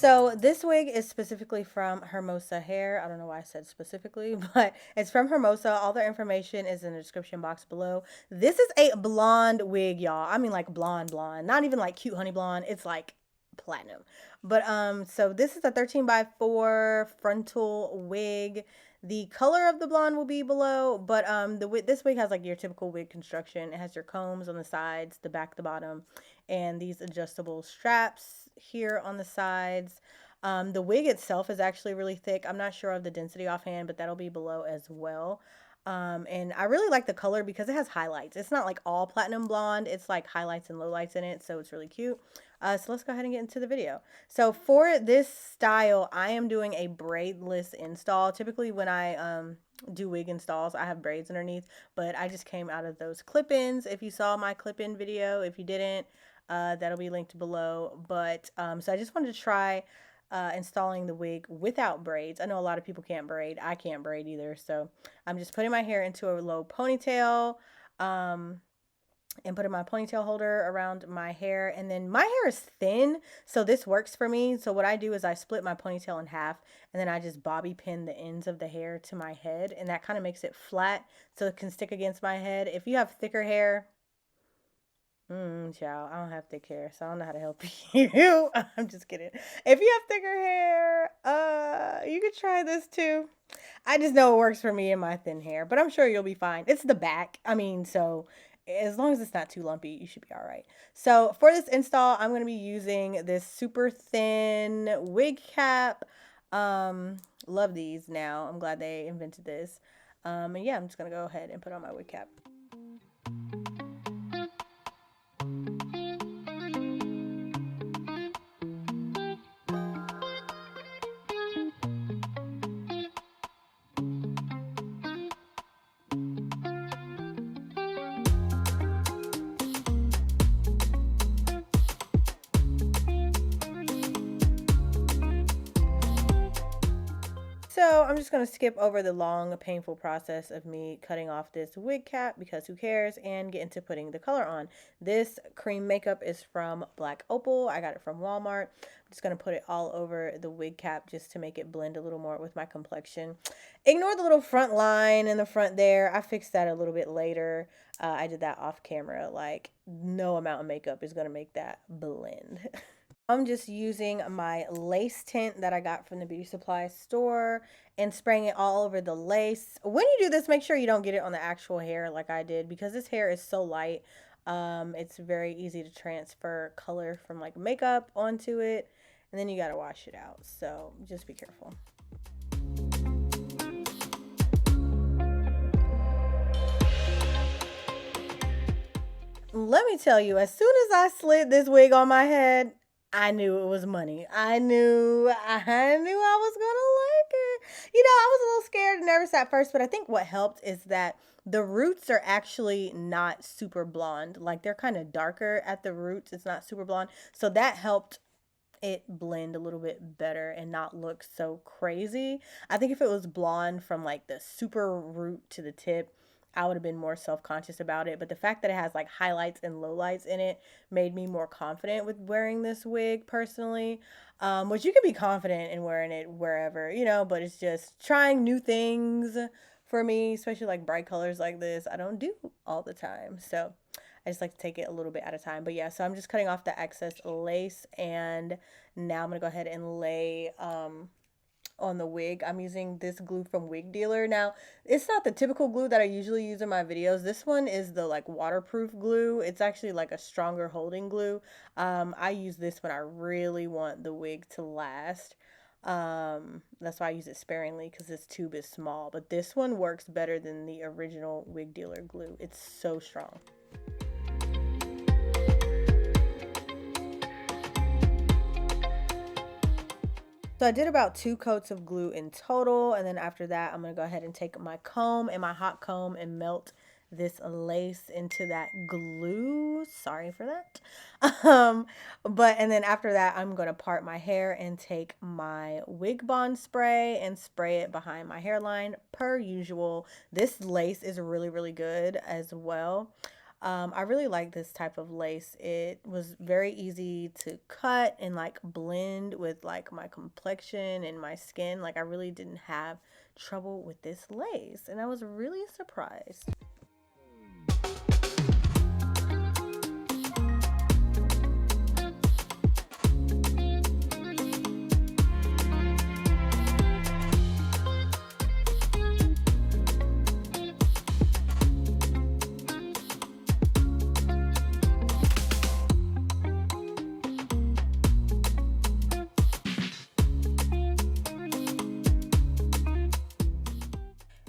So this wig is specifically from Hermosa Hair. I don't know why I said specifically, but it's from Hermosa. All their information is in the description box below. This is a blonde wig, y'all. I mean like blonde blonde, not even like cute honey blonde. It's like platinum. But so this is a 13 by 4 frontal wig. The color of the blonde will be below, but this wig has like your typical wig construction. It has your combs on the sides, the back, the bottom, and these adjustable straps here on the sides. The wig itself is actually really thick. I'm not sure of the density offhand, but that'll be below as well. And I really like the color because it has highlights. It's not like all platinum blonde. It's like highlights and lowlights in it, so it's really cute. So let's go ahead and get into the video. So for this style, I am doing a braidless install. Typically when I do wig installs, I have braids underneath, but I just came out of those clip-ins. If you saw my clip-in video, if you didn't, that'll be linked below. But so I just wanted to try installing the wig without braids. I know a lot of people can't braid. I can't braid either. So I'm just putting my hair into a low ponytail. And putting my ponytail holder around my hair. And then my hair is thin, so this works for me. So what I do is I split my ponytail in half, and then I just bobby pin the ends of the hair to my head, and that kind of makes it flat so it can stick against my head. If you have thicker hair, child, I don't have thick hair, so I don't know how to help you. I'm just kidding. If you have thicker hair, you could try this too. I just know it works for me and my thin hair, but I'm sure you'll be fine. It's the back. I mean, so as long as it's not too lumpy, you should be all right. So for this install, I'm going to be using this super thin wig cap. Love these now. I'm glad they invented this. And yeah, I'm just going to go ahead and put on my wig cap. So I'm just going to skip over the long, painful process of me cutting off this wig cap because who cares, and get into putting the color on. This cream makeup is from Black Opal. I got it from Walmart. I'm just going to put it all over the wig cap just to make it blend a little more with my complexion. Ignore the little front line in the front there. I fixed that a little bit later. I did that off camera. Like, no amount of makeup is going to make that blend. I'm just using my lace tint that I got from the beauty supply store and spraying it all over the lace. When you do this, make sure you don't get it on the actual hair like I did, because this hair is so light. It's very easy to transfer color from like makeup onto it, and then you got to wash it out. So just be careful. Let me tell you, as soon as I slid this wig on my head, I knew it was money. I knew I was gonna like it. You know, I was a little scared and nervous at first, but I think what helped is that the roots are actually not super blonde. Like, they're kind of darker at the roots. It's not super blonde. So that helped it blend a little bit better and not look so crazy. I think if it was blonde from like the super root to the tip, I would have been more self-conscious about it. But the fact that it has like highlights and lowlights in it made me more confident with wearing this wig personally. Which you can be confident in wearing it wherever, you know, but it's just trying new things for me, especially like bright colors like this. I don't do all the time. So I just like to take it a little bit at a time. But yeah, so I'm just cutting off the excess lace, and now I'm going to go ahead and lay on the wig. I'm using this glue from Wig Dealer. Now, it's not the typical glue that I usually use in my videos. This one is the like waterproof glue. It's actually like a stronger holding glue. I use this when I really want the wig to last. That's why I use it sparingly, because this tube is small. But this one works better than the original Wig Dealer glue. It's so strong. So I did about 2 coats of glue in total, and then after that, I'm going to go ahead and take my comb and my hot comb and melt this lace into that glue. Sorry for that. And then after that, I'm going to part my hair and take my Wig Bond spray and spray it behind my hairline per usual. This lace is really, really good as well. I really like this type of lace. It was very easy to cut and like blend with like my complexion and my skin. Like I really didn't have trouble with this lace, and I was really surprised.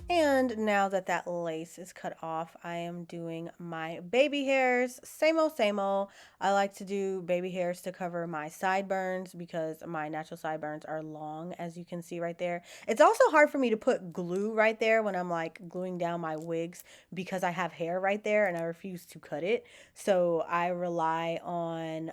And now that that lace is cut off, I am doing my baby hairs. Same old, same old. I like to do baby hairs to cover my sideburns because my natural sideburns are long, as you can see right there. It's also hard for me to put glue right there when I'm like gluing down my wigs because I have hair right there and I refuse to cut it. So I rely on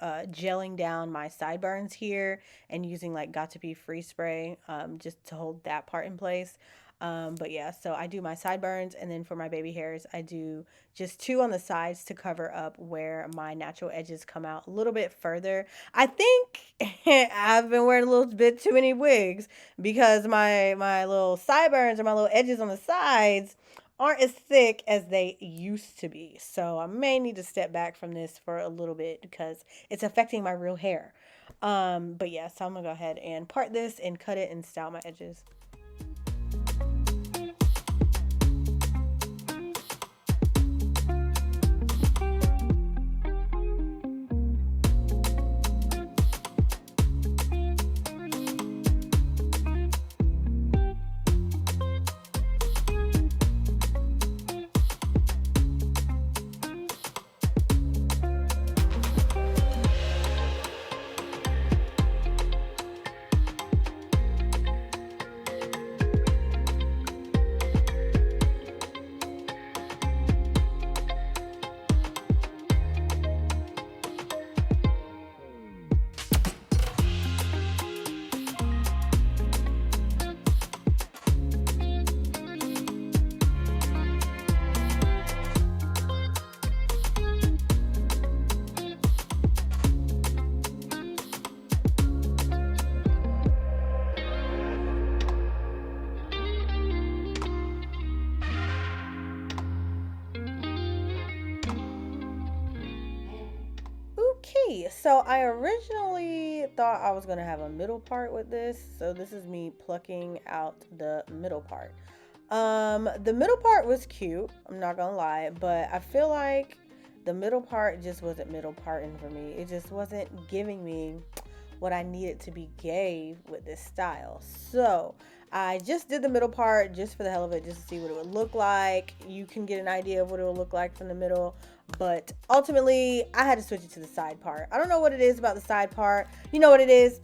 gelling down my sideburns here and using like Got to Be Free Spray just to hold that part in place. But yeah, so I do my sideburns, and then for my baby hairs, I do just two on the sides to cover up where my natural edges come out a little bit further. I think I've been wearing a little bit too many wigs because my little sideburns or my little edges on the sides aren't as thick as they used to be. So I may need to step back from this for a little bit because it's affecting my real hair. But yeah, so I'm gonna go ahead and part this and cut it and style my edges. Okay, so I originally thought I was gonna have a middle part with this, so this is me plucking out the middle part. The middle part was cute, I'm not gonna lie, but I feel like the middle part just wasn't middle parting for me. It just wasn't giving me what I needed to be gay with this style. So I just did the middle part just for the hell of it, just to see what it would look like. You can get an idea of what it will look like from the middle, but ultimately I had to switch it to the side part. I don't know what it is about the side part. You know what it is?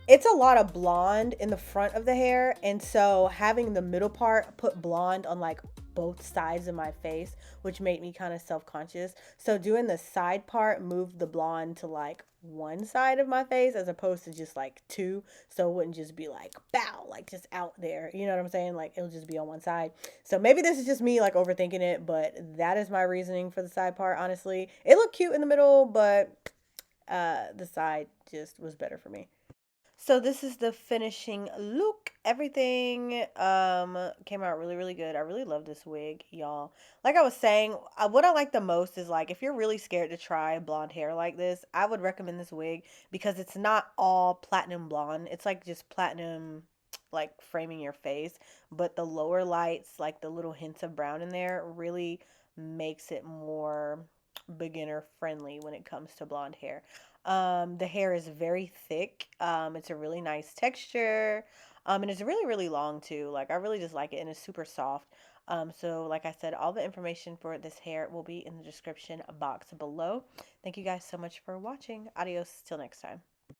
It's a lot of blonde in the front of the hair, and so having the middle part put blonde on like both sides of my face, which made me kind of self-conscious. So doing the side part moved the blonde to like one side of my face as opposed to just like two, so it wouldn't just be like bow, like just out there, you know what I'm saying? Like it'll just be on one side. So maybe this is just me like overthinking it, but that is my reasoning for the side part. Honestly, it looked cute in the middle, but the side just was better for me. So this is the finishing look. Everything came out really, really good. I really love this wig, y'all. Like I was saying, what I like the most is like if you're really scared to try blonde hair like this, I would recommend this wig because it's not all platinum blonde. It's like just platinum like framing your face, but the lower lights, like the little hints of brown in there, really makes it more beginner friendly when it comes to blonde hair. The hair is very thick. It's a really nice texture. And it's really, really long too. Like I really just like it, and it's super soft. So like I said, all the information for this hair will be in the description box below. Thank you guys so much for watching. Adios till next time.